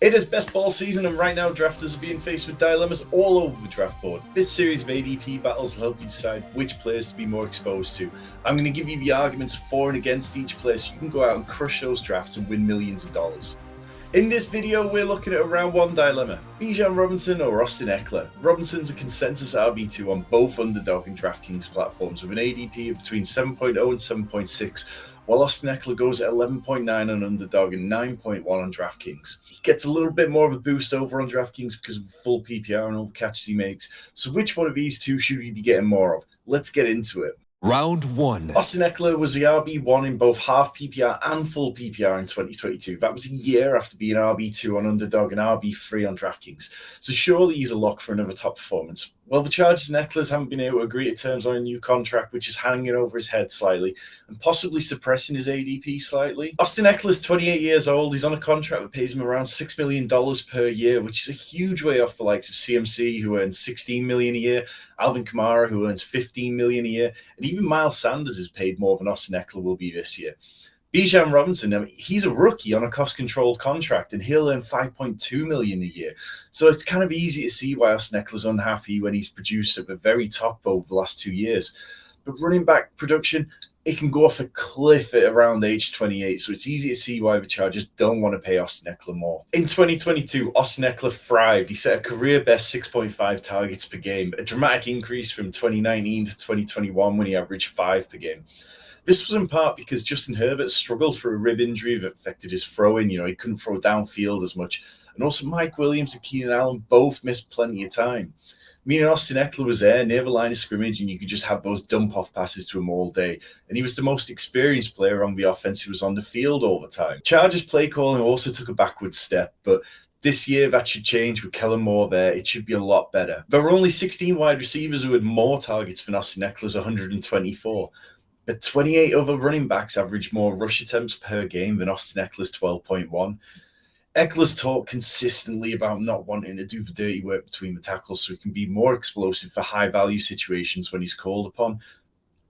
It is best ball season, and right now drafters are being faced with dilemmas all over the draft board. This series of ADP battles will help you decide which players to be more exposed to. I'm going to give you the arguments for and against each player so you can go out and crush those drafts and win millions of dollars. In this video, we're looking at a round one dilemma: Bijan Robinson or Austin Ekeler. Robinson's a consensus RB2 on both underdog and DraftKings platforms with an ADP of between 7.0 and 7.6, while Austin Ekeler goes at 11.9 on underdog and 9.1 on DraftKings. He gets a little bit more of a boost over on DraftKings because of the full PPR and all the catches he makes. So which one of these two should we be getting more of? Let's get into it. Round one. Austin Ekeler was the RB1 in both half PPR and full PPR in 2022. That was a year after being RB2 on underdog and RB3 on DraftKings. So surely he's a lock for another top performance. Well, the Chargers and Ekelers haven't been able to agree to terms on a new contract, which is hanging over his head slightly and possibly suppressing his ADP slightly. Austin Ekeler's 28 years old. He's on a contract that pays him around $6 million per year, which is a huge way off the likes of CMC, who earns $16 million a year, Alvin Kamara, who earns $15 million a year, and even Miles Sanders is paid more than Austin Ekeler will be this year. Bijan Robinson, he's a rookie on a cost-controlled contract, and he'll earn $5.2 million a year. So it's kind of easy to see why Austin Ekeler's unhappy when he's produced at the very top over the last 2 years. But running back production, it can go off a cliff at around age 28, so it's easy to see why the Chargers don't want to pay Austin Ekeler more. In 2022, Austin Ekeler thrived. He set a career-best 6.5 targets per game, a dramatic increase from 2019 to 2021 when he averaged 5 per game. This was in part because Justin Herbert struggled through a rib injury that affected his throwing. He couldn't throw downfield as much. And also Mike Williams and Keenan Allen both missed plenty of time. Meaning Austin Ekeler was there near the line of scrimmage, and you could just have those dump-off passes to him all day. And he was the most experienced player on the offense who was on the field all the time. Chargers play calling also took a backward step, but this year, that should change with Kellen Moore there. It should be a lot better. There were only 16 wide receivers who had more targets than Austin Ekeler's 124. But 28 other running backs averaged more rush attempts per game than Austin Ekeler's 12.1. Ekeler's talked consistently about not wanting to do the dirty work between the tackles so he can be more explosive for high-value situations when he's called upon.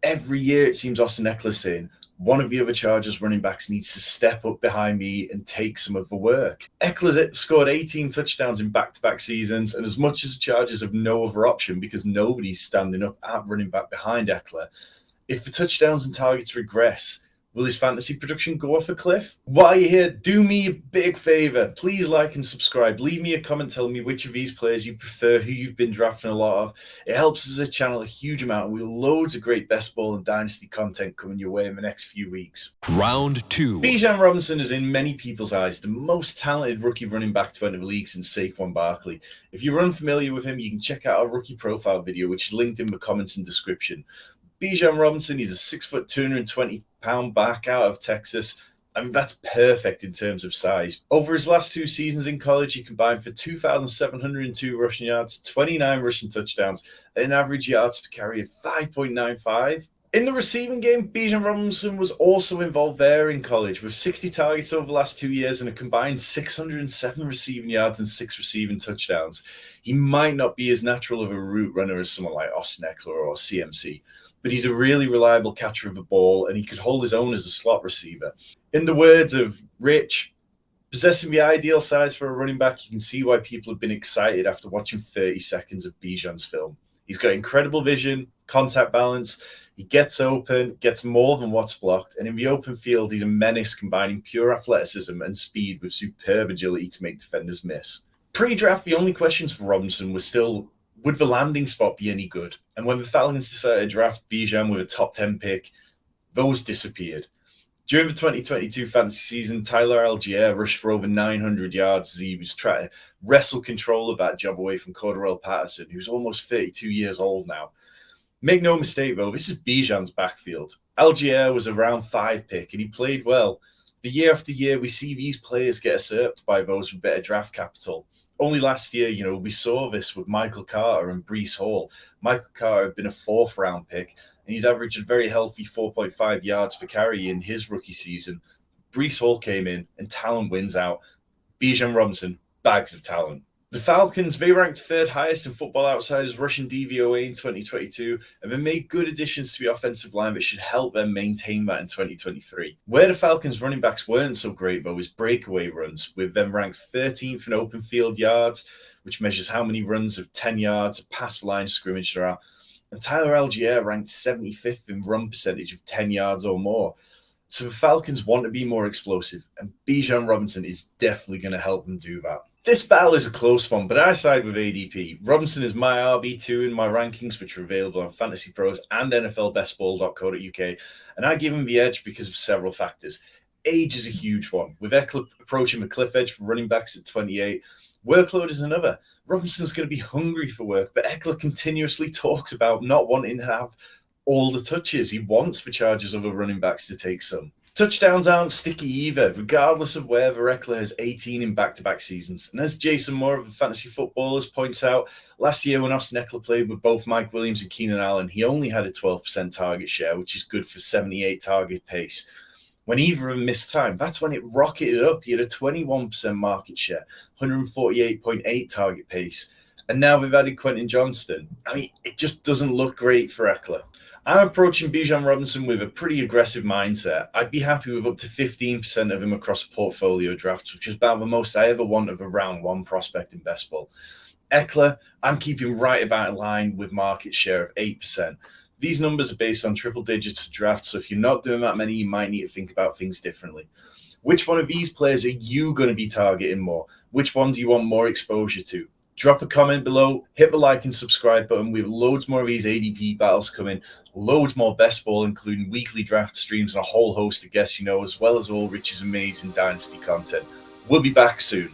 Every year, it seems Austin Ekeler's saying, one of the other Chargers running backs needs to step up behind me and take some of the work. Ekeler's scored 18 touchdowns in back-to-back seasons, and as much as the Chargers have no other option because nobody's standing up at running back behind Ekeler, if the touchdowns and targets regress, will his fantasy production go off a cliff? While you're here, do me a big favor. Please like and subscribe. Leave me a comment telling me which of these players you prefer, who you've been drafting a lot of. It helps us as a channel a huge amount, and we have loads of great best ball and dynasty content coming your way in the next few weeks. Round two. Bijan Robinson is in many people's eyes the most talented rookie running back to enter the league since Saquon Barkley. If you're unfamiliar with him, you can check out our rookie profile video, which is linked in the comments and description. Bijan Robinson, he's a 6 foot, 220-pound back out of Texas. I mean, that's perfect in terms of size. Over his last 2 seasons in college, he combined for 2,702 rushing yards, 29 rushing touchdowns, and an average yards per carry of 5.95. In the receiving game, Bijan Robinson was also involved there in college with 60 targets over the last 2 years and a combined 607 receiving yards and 6 receiving touchdowns. He might not be as natural of a route runner as someone like Austin Ekeler or CMC, but he's a really reliable catcher of the ball, and he could hold his own as a slot receiver. In the words of Rich, possessing the ideal size for a running back, you can see why people have been excited after watching 30 seconds of Bijan's film. He's got incredible vision, contact balance, he gets open, gets more than what's blocked, and in the open field, he's a menace combining pure athleticism and speed with superb agility to make defenders miss. Pre-draft, the only questions for Robinson were still, would the landing spot be any good? And when the Falcons decided to draft Bijan with a top 10 pick, those disappeared. During the 2022 fantasy season, Tyler Algier rushed for over 900 yards as he was trying to wrestle control of that job away from Cordarrelle Patterson, who's almost 32 years old now. Make no mistake, though, this is Bijan's backfield. Algier was a round 5 pick, and he played well. But year after year, we see these players get usurped by those with better draft capital. Only last year, we saw this with Michael Carter and Breece Hall. Michael Carter had been a 4th-round pick, and he'd averaged a very healthy 4.5 yards per carry in his rookie season. Breece Hall came in, and talent wins out. Bijan Robinson, bags of talent. The Falcons, they ranked third highest in Football Outsiders rushing DVOA in 2022, and they made good additions to the offensive line that should help them maintain that in 2023. Where the Falcons running backs weren't so great, though, is breakaway runs, with them ranked 13th in open field yards, which measures how many runs of 10 yards past the line of scrimmage there are. And Tyler Algier ranked 75th in run percentage of 10 yards or more. So the Falcons want to be more explosive, and Bijan Robinson is definitely going to help them do that. This battle is a close one, but I side with ADP. Robinson is my RB2 in my rankings, which are available on Fantasy Pros and NFLBestBall.co.uk, and I give him the edge because of several factors. Age is a huge one, with Ekeler approaching the cliff edge for running backs at 28. Workload is another. Robinson's going to be hungry for work, but Ekeler continuously talks about not wanting to have all the touches. He wants the Chargers other running backs to take some. Touchdowns aren't sticky either, regardless of whether Ekeler has 18 in back-to-back seasons. And as Jason Moore of the Fantasy Footballers points out, last year when Austin Ekeler played with both Mike Williams and Keenan Allen, he only had a 12% target share, which is good for 78 target pace. When either of them missed time, that's when it rocketed up. He had a 21% market share, 148.8 target pace. And now they've added Quentin Johnston. I mean, it just doesn't look great for Ekeler. I'm approaching Bijan Robinson with a pretty aggressive mindset. I'd be happy with up to 15% of him across a portfolio draft, which is about the most I ever want of a round one prospect in best ball. Ekeler, I'm keeping right about in line with market share of 8%. These numbers are based on triple digits of draft, so if you're not doing that many, you might need to think about things differently. Which one of these players are you going to be targeting more? Which one do you want more exposure to? Drop a comment below, hit the like and subscribe button. We have loads more of these ADP battles coming, loads more best ball, including weekly draft streams and a whole host of guests, as well as all Rich's amazing Dynasty content. We'll be back soon.